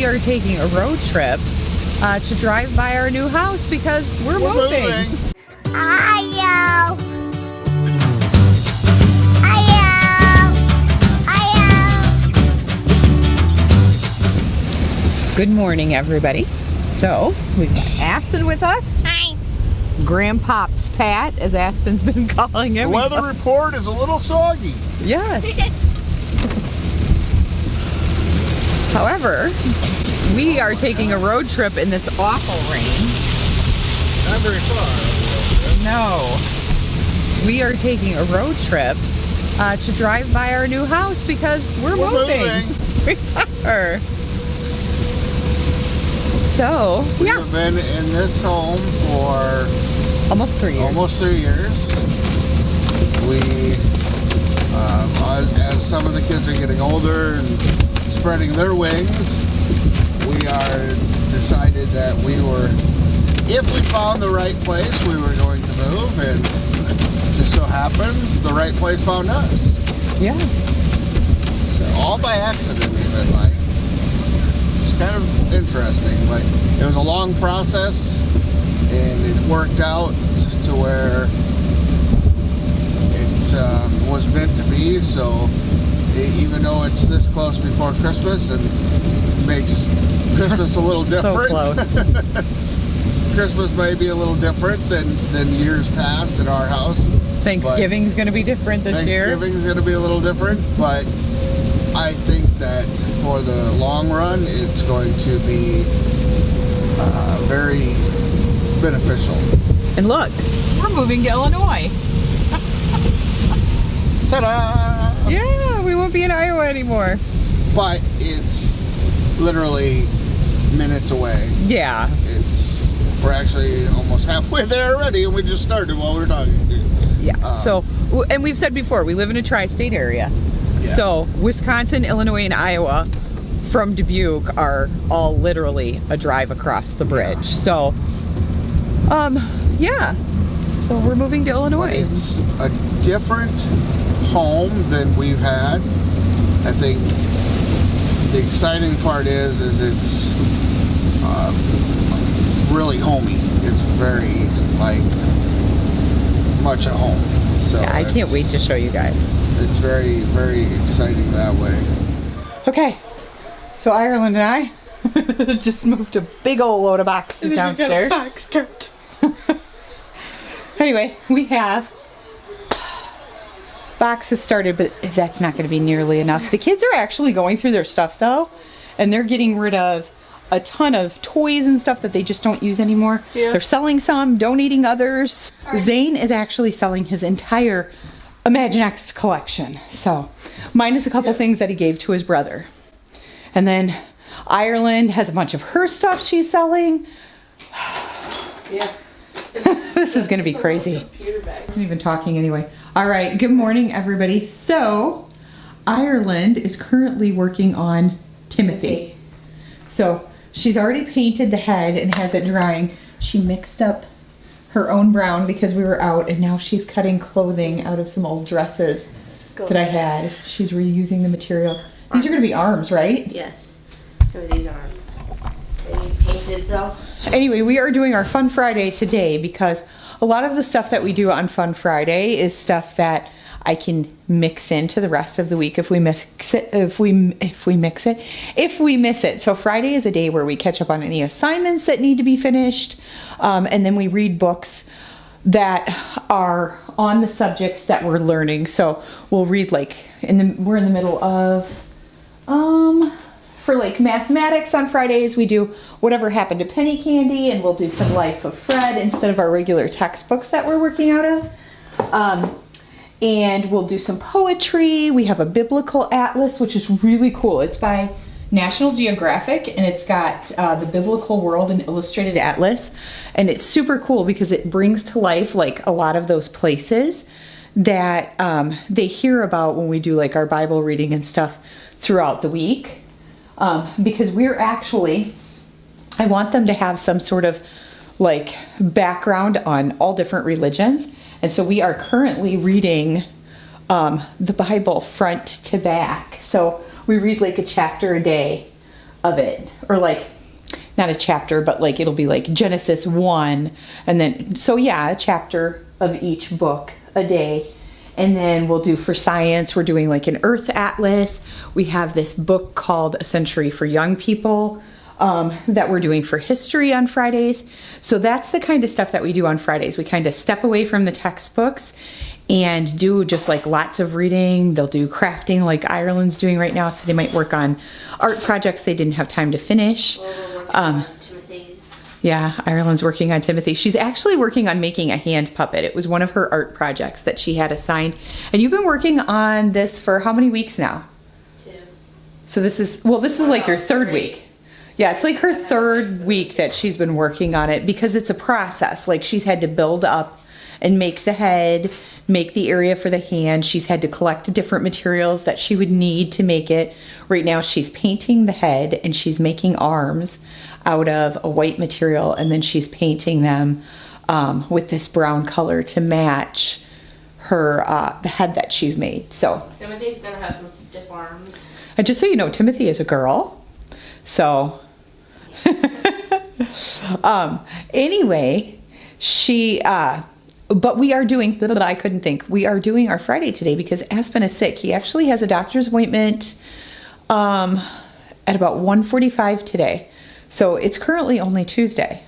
We are taking a road trip to drive by our new house because we're moving. Good morning, everybody. So, we've got Aspen with us. Hi. Grandpops Pat, as Aspen's been calling him. The weather report is a little soggy. Yes. However, we are taking a road trip in this awful rain. Not very far. No. We are taking a road trip to drive by our new house because we're moving. We are. So, We've been in this home for almost 3 years. Almost 3 years. We, as some of the kids are getting older and spreading their wings, we are decided that if we found the right place, we were going to move, and just so happens the right place found us. Yeah. So all by accident, even, like, it's kind of interesting. Like, it was a long process, and it worked out to where it was meant to be. So even though it's this close before Christmas and makes Christmas a little different. So close. Christmas may be a little different than years past at our house. Thanksgiving's going to be different this year. Thanksgiving's going to be a little different, but I think that for the long run, it's going to be very beneficial. And look, we're moving to Illinois. Ta-da! Yeah, we won't be in Iowa anymore. But it's literally minutes away. Yeah. We're actually almost halfway there already, and we just started while we were talking to you. Yeah. So, and we've said before, we live in a tri-state area. Yeah. So Wisconsin, Illinois, and Iowa from Dubuque are all literally a drive across the bridge. Yeah. So, yeah. So we're moving to Illinois. But it's a different home than we've had. I think the exciting part is it's really homey. It's very, like, much a home. So yeah, I can't wait to show you guys. It's very, very exciting that way. Okay, so Ireland and I just moved a big old load of boxes downstairs. Anyway, we have boxes started, but that's not going to be nearly enough. The kids are actually going through their stuff though, and they're getting rid of a ton of toys and stuff that they just don't use anymore. Yeah. They're selling some, donating others. Right. Zane is actually selling his entire Imaginext collection. So, minus a couple things that he gave to his brother. And then Ireland has a bunch of her stuff she's selling. Yeah. This is gonna be crazy. I'm even talking anyway. All right, good morning everybody. So, Ireland is currently working on Timothy. So, she's already painted the head and has it drying. She mixed up her own brown because we were out, and now she's cutting clothing out of some old dresses that I had. She's reusing the material. These are gonna be arms, right? Yes. So these arms. Are you painted though? Anyway, we are doing our Fun Friday today because a lot of the stuff that we do on Fun Friday is stuff that I can mix into the rest of the week if we miss it. If we miss it. So Friday is a day where we catch up on any assignments that need to be finished, and then we read books that are on the subjects that we're learning. So we'll read, like, we're in the middle of for like mathematics on Fridays, we do Whatever Happened to Penny Candy, and we'll do some Life of Fred instead of our regular textbooks that we're working out of. And we'll do some poetry. We have a biblical atlas, which is really cool. It's by National Geographic, and it's got the biblical world and illustrated atlas. And it's super cool because it brings to life, like, a lot of those places that they hear about when we do, like, our Bible reading and stuff throughout the week. Because we're actually, I want them to have some sort of, like, background on all different religions. And so we are currently reading the Bible front to back. So we read like a chapter a day of it, or like not a chapter, but like it'll be like Genesis 1, and then so yeah, a chapter of each book a day. And then we'll do for science, we're doing like an Earth Atlas. We have this book called A Century for Young People that we're doing for history on Fridays. So that's the kind of stuff that we do on Fridays. We kind of step away from the textbooks and do just like lots of reading. They'll do crafting like Ireland's doing right now. So they might work on art projects they didn't have time to finish. Yeah, Ireland's working on Timothy. She's actually working on making a hand puppet. It was one of her art projects that she had assigned. And you've been working on this for how many weeks now? 2. So this is like your 3rd week. Yeah, it's like her 3rd week that she's been working on it, because it's a process. Like she's had to build up and make the head, make the area for the hand. She's had to collect different materials that she would need to make it. Right now she's painting the head and she's making arms out of a white material, and then she's painting them with this brown color to match her the head that she's made. So Timothy's gonna have some stiff arms. And just so you know, Timothy is a girl. So anyway, she but we are doing, I couldn't think, we are doing our Friday today because Aspen is sick. He actually has a doctor's appointment at about 1:45 today. So it's currently only Tuesday,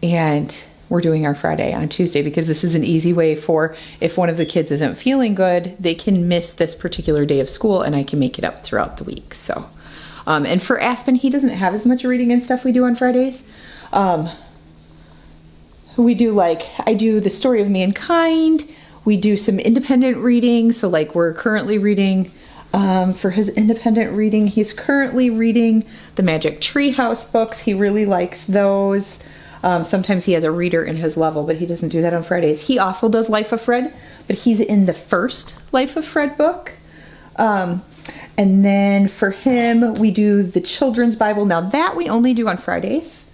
and we're doing our Friday on Tuesday because this is an easy way for, if one of the kids isn't feeling good, they can miss this particular day of school and I can make it up throughout the week. So, and for Aspen, he doesn't have as much reading and stuff we do on Fridays. We do like, I do the story of mankind. We do some independent reading. So like we're currently reading, for his independent reading, he's currently reading the Magic Treehouse books. He really likes those. Sometimes he has a reader in his level, but he doesn't do that on Fridays. He also does Life of Fred, but he's in the first Life of Fred book. And then for him, we do the Children's Bible. Now that we only do on Fridays,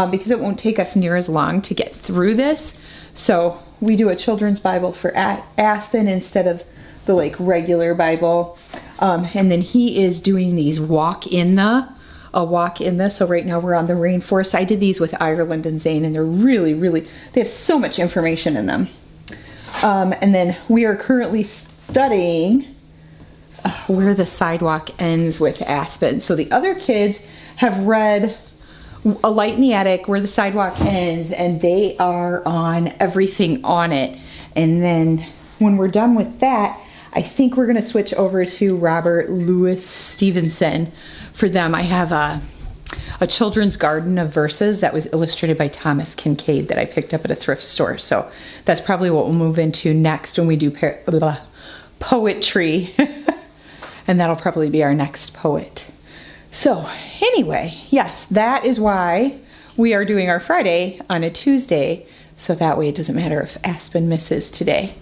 because it won't take us near as long to get through this. So we do a Children's Bible for Aspen instead of the like regular Bible. And then he is doing these walk in the. So right now we're on the rainforest. I did these with Ireland and Zane, and they're really, they have so much information in them. And then we are currently studying Where the Sidewalk Ends with Aspen. So the other kids have read A Light in the Attic, Where the Sidewalk Ends, and they are on Everything on It. And then when we're done with that, I think we're going to switch over to Robert Louis Stevenson for them. I have a children's garden of verses that was illustrated by Thomas Kincaid that I picked up at a thrift store. So that's probably what we'll move into next when we do poetry. And that'll probably be our next poet. So anyway, yes, that is why we are doing our Friday on a Tuesday. So that way it doesn't matter if Aspen misses today.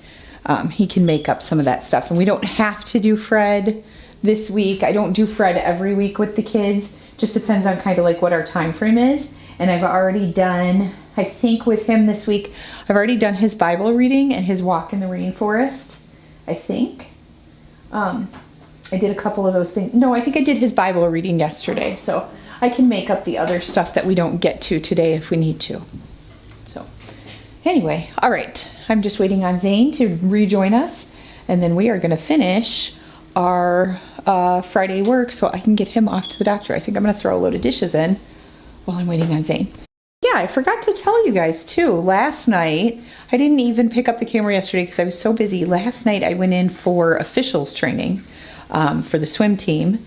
He can make up some of that stuff. And we don't have to do Fred this week. I don't do Fred every week with the kids. Just depends on kind of like what our time frame is. And I've already done, I think with him this week, I've already done his Bible reading and his walk in the rainforest, I think. I did a couple of those things. No, I think I did his Bible reading yesterday. So I can make up the other stuff that we don't get to today if we need to. So anyway, all right. I'm just waiting on Zane to rejoin us. And then we are going to finish our Friday work so I can get him off to the doctor. I think I'm going to throw a load of dishes in while I'm waiting on Zane. Yeah, I forgot to tell you guys too. Last night, I didn't even pick up the camera yesterday because I was so busy. Last night I went in for officials training for the swim team.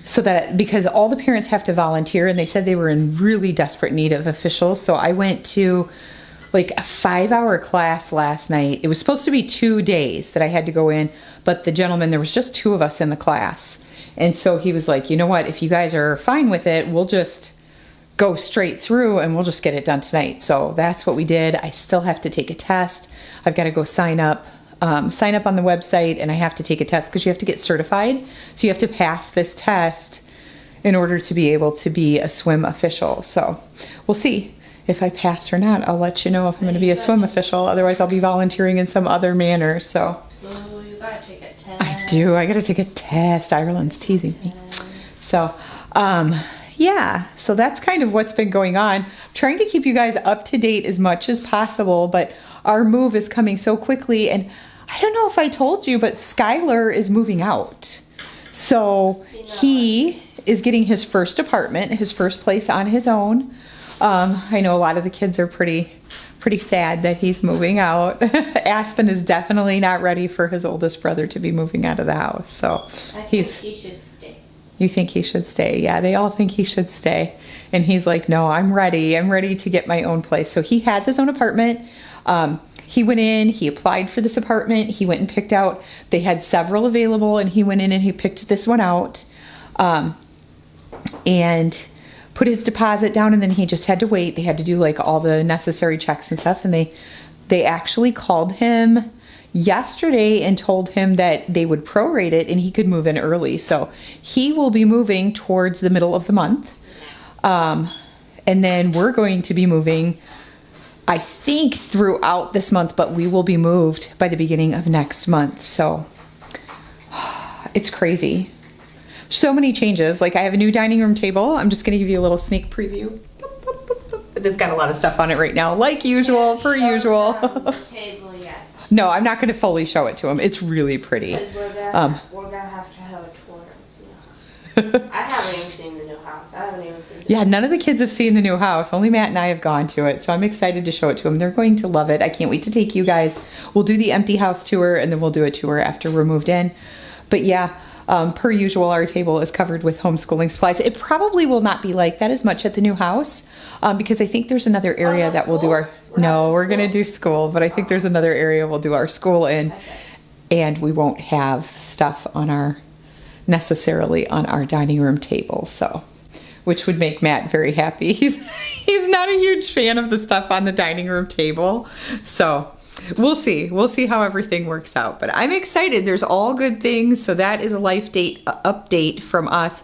So that, because all the parents have to volunteer, and they said they were in really desperate need of officials. So I went to like a 5-hour class last night. It was supposed to be 2 days that I had to go in, but the gentleman, there was just 2 of us in the class. And so he was like, you know what, if you guys are fine with it, we'll just go straight through and we'll just get it done tonight. So that's what we did. I still have to take a test. I've got to go sign up on the website, and I have to take a test because you have to get certified. So you have to pass this test in order to be able to be a swim official. So we'll see. If I pass or not, I'll let you know if I'm going to be a swim official. Otherwise, I'll be volunteering in some other manner. So Oh, you gotta take a test. I do. I got to take a test. Ireland's teasing me. So, Yeah, so that's kind of what's been going on. I'm trying to keep you guys up to date as much as possible, but our move is coming so quickly, and I don't know if I told you, but Skylur is moving out. So he is getting his first apartment, his first place on his own. I know a lot of the kids are pretty sad that he's moving out. Aspen is definitely not ready for his oldest brother to be moving out of the house. So he should stay. You think he should stay? Yeah, they all think he should stay. And he's like, no, I'm ready. I'm ready to get my own place. So he has his own apartment. He went in, he applied for this apartment. He went and picked out, they had several available, and he went in and he picked this one out. And put his deposit down, and then he just had to wait. They had to do like all the necessary checks and stuff. And they actually called him yesterday and told him that they would prorate it and he could move in early. So he will be moving towards the middle of the month. And then we're going to be moving, I think, throughout this month, but we will be moved by the beginning of next month. So it's crazy. So many changes. Like, I have a new dining room table. I'm just going to give you a little sneak preview. It's got a lot of stuff on it right now, like usual, per usual. Table yet. No, I'm not going to fully show it to him. It's really pretty. We're gonna have to have a tour. I haven't even seen the new house. I haven't even seen Yeah, none of the kids have seen the new house. Only Matt and I have gone to it. So I'm excited to show it to them. They're going to love it. I can't wait to take you guys. We'll do the empty house tour, and then we'll do a tour after we're moved in. But yeah, per usual, our table is covered with homeschooling supplies. It probably will not be like that as much at the new house, because I think there's another area that we'll do our... No, we're going to do school, but I think there's another area we'll do our school in, and we won't have stuff on necessarily on our dining room table, so, which would make Matt very happy. He's not a huge fan of the stuff on the dining room table, so we'll see. We'll see how everything works out, but I'm excited. There's all good things, so that is a life update from us.